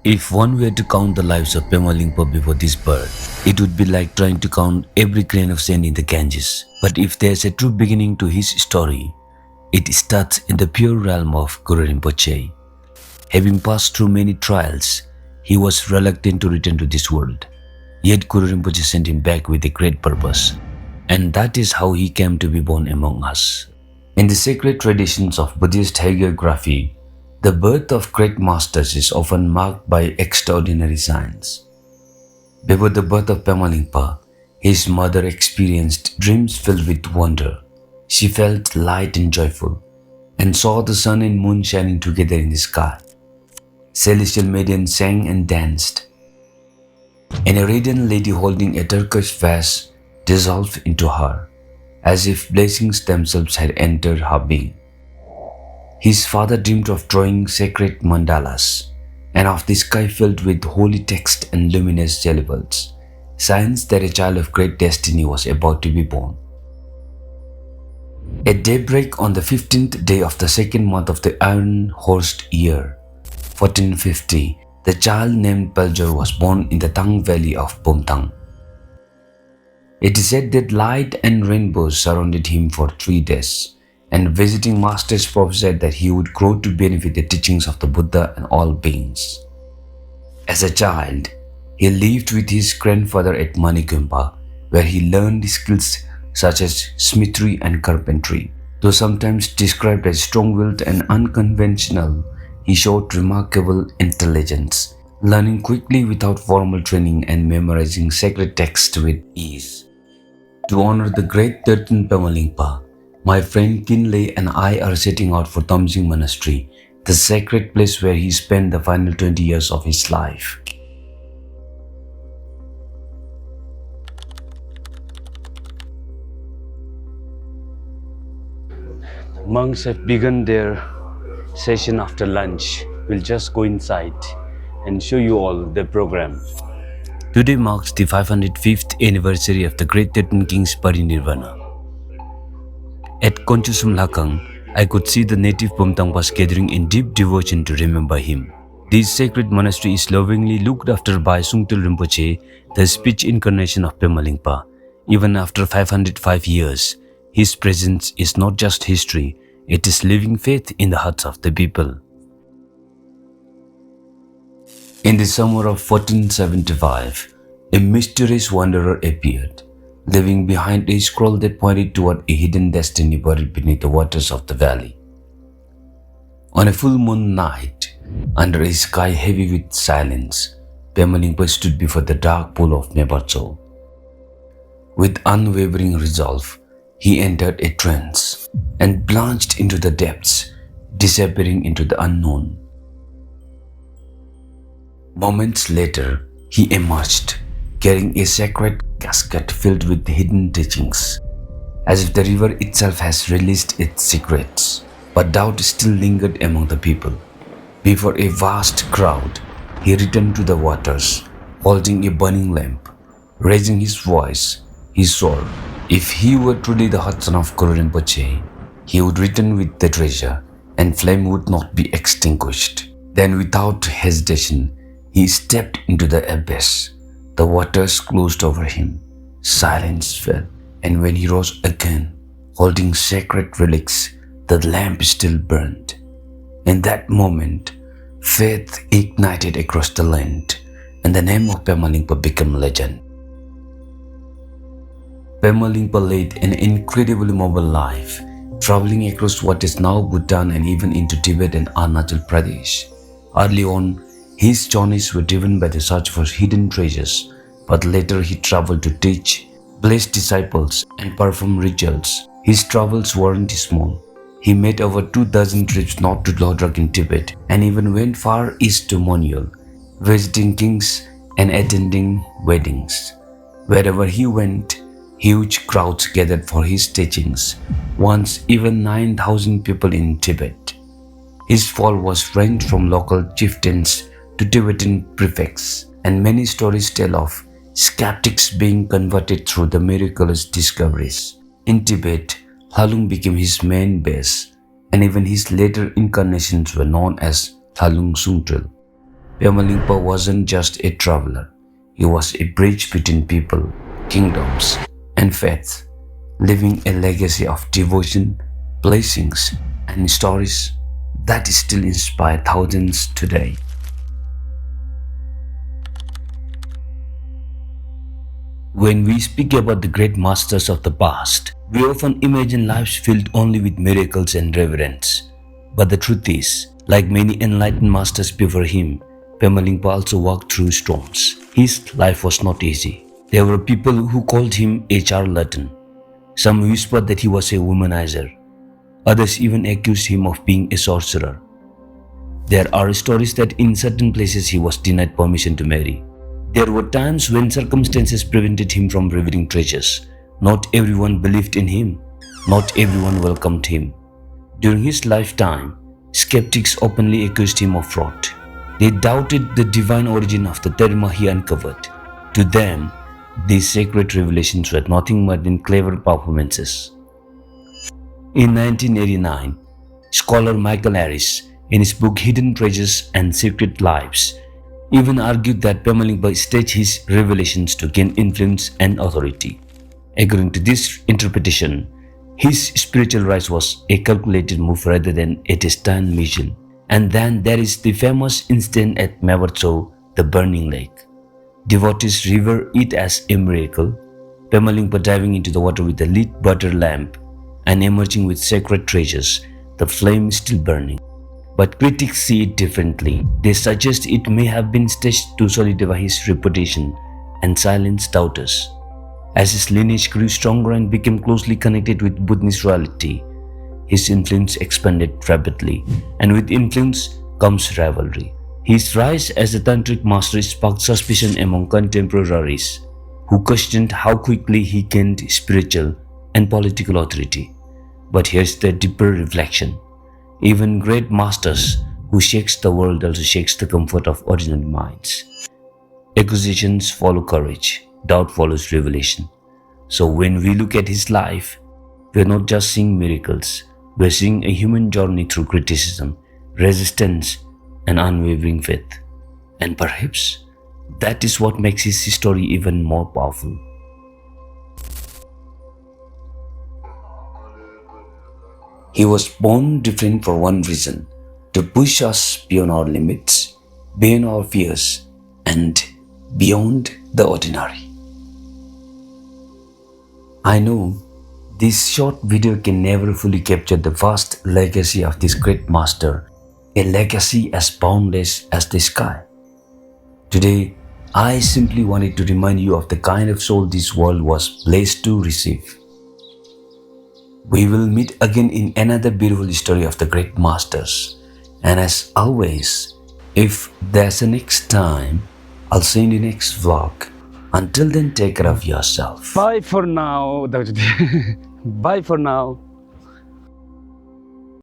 If one were to count the lives of Pema Lingpa before this birth, it would be like trying to count every grain of sand in the Ganges. But if there's a true beginning to his story, it starts in the pure realm of Guru Rinpoche. Having passed through many trials, he was reluctant to return to this world. Yet Guru Rinpoche sent him back with a great purpose. And that is how he came to be born among us. In the sacred traditions of Buddhist hagiography, the birth of great masters is often marked by extraordinary signs. Before the birth of Pema Lingpa, his mother experienced dreams filled with wonder. She felt light and joyful, and saw the sun and moon shining together in the sky. Celestial maidens sang and danced, and a radiant lady holding a turquoise vase dissolved into her, as if blessings themselves had entered her being. His father dreamed of drawing sacred mandalas and of the sky filled with holy text and luminous syllables, signs that a child of great destiny was about to be born. At daybreak on the 15th day of the second month of the Iron Horsed year, 1450, the child named Phuntsho was born in the Tang valley of Bumtang. It is said that light and rainbows surrounded him for 3 days, and visiting masters prophesied that he would grow to benefit the teachings of the Buddha and all beings. As a child, he lived with his grandfather at Manikumpa, where he learned skills such as smithery and carpentry. Though sometimes described as strong-willed and unconventional, he showed remarkable intelligence, learning quickly without formal training and memorizing sacred texts with ease. To honor the great 13th Pema Lingpa, my friend Kinley and I are setting out for Taming Monastery, the sacred place where he spent the final 20 years of his life. Monks have begun their session after lunch. We'll just go inside and show you all the program. Today marks the 505th anniversary of the great 13 Kings Parinirvana. At Konchusum Lakang, I could see the native Bumtangpas gathering in deep devotion to remember him. This sacred monastery is lovingly looked after by Sungtul Rinpoche, the speech incarnation of Pema Lingpa. Even after 505 years, his presence is not just history, it is living faith in the hearts of the people. In the summer of 1475, a mysterious wanderer appeared, leaving behind a scroll that pointed toward a hidden destiny buried beneath the waters of the valley. On a full moon night, under a sky heavy with silence, Pema Lingpa stood before the dark pool of Mebarcho. With unwavering resolve, he entered a trance and plunged into the depths, disappearing into the unknown. Moments later, he emerged, carrying a sacred casket filled with hidden teachings, as if the river itself has released its secrets. But doubt still lingered among the people. Before a vast crowd, he returned to the waters, holding a burning lamp. Raising his voice, he swore, if he were truly the hudson of Guru Rinpoche, he would return with the treasure, and flame would not be extinguished. Then without hesitation, he stepped into the abyss. The waters closed over him. Silence fell, and when he rose again, holding sacred relics, the lamp still burned. In that moment, faith ignited across the land, and the name of Pema Lingpa became legend. Pema Lingpa led an incredibly mobile life, traveling across what is now Bhutan and even into Tibet and Arunachal Pradesh. Early on, his journeys were driven by the search for hidden treasures, but later he traveled to teach, bless disciples, and perform rituals. His travels weren't small. He made over 24 trips north to Lodrak in Tibet, and even went far east to Monyul, visiting kings and attending weddings. Wherever he went, huge crowds gathered for his teachings, once even 9,000 people in Tibet. His fall was ranged from local chieftains to Tibetan prefects, and many stories tell of skeptics being converted through the miraculous discoveries. In Tibet, Halung became his main base, and even his later incarnations were known as Halung Sungtrul. Pema Lingpa wasn't just a traveler, he was a bridge between people, kingdoms, and faiths, leaving a legacy of devotion, blessings, and stories that still inspire thousands today. When we speak about the great masters of the past, we often imagine lives filled only with miracles and reverence. But the truth is, like many enlightened masters before him, Pema Lingpa also walked through storms. His life was not easy. There were people who called him a charlatan. Some whispered that he was a womanizer. Others even accused him of being a sorcerer. There are stories that in certain places he was denied permission to marry. There were times when circumstances prevented him from revealing treasures. Not everyone believed in him. Not everyone welcomed him. During his lifetime, skeptics openly accused him of fraud. They doubted the divine origin of the dharma he uncovered. To them, these sacred revelations were nothing more than clever performances. In 1989, scholar Michael Harris, in his book Hidden Treasures and Secret Lives, even argued that Pema Lingpa staged his revelations to gain influence and authority. According to this interpretation, his spiritual rise was a calculated move rather than a destined mission. And then there is the famous incident at Phuntsho, the burning lake. Devotees revere it as a miracle, Pema Lingpa diving into the water with a lit butter lamp and emerging with sacred treasures, the flame still burning. But critics see it differently. They suggest it may have been staged to solidify his reputation and silence doubters. As his lineage grew stronger and became closely connected with Buddhist royalty, his influence expanded rapidly, and with influence comes rivalry. His rise as a tantric master sparked suspicion among contemporaries, who questioned how quickly he gained spiritual and political authority. But here's the deeper reflection. Even great masters who shakes the world also shakes the comfort of ordinary minds. Accusations follow courage, doubt follows revelation. So when we look at his life, we are not just seeing miracles, we are seeing a human journey through criticism, resistance, and unwavering faith. And perhaps that is what makes his story even more powerful. He was born different for one reason, to push us beyond our limits, beyond our fears, and beyond the ordinary. I know this short video can never fully capture the vast legacy of this great master, a legacy as boundless as the sky. Today, I simply wanted to remind you of the kind of soul this world was blessed to receive. We will meet again in another beautiful story of the great masters. And as always, if there's a next time, I'll see you in the next vlog. Until then, take care of yourself. Bye for now. Bye for now.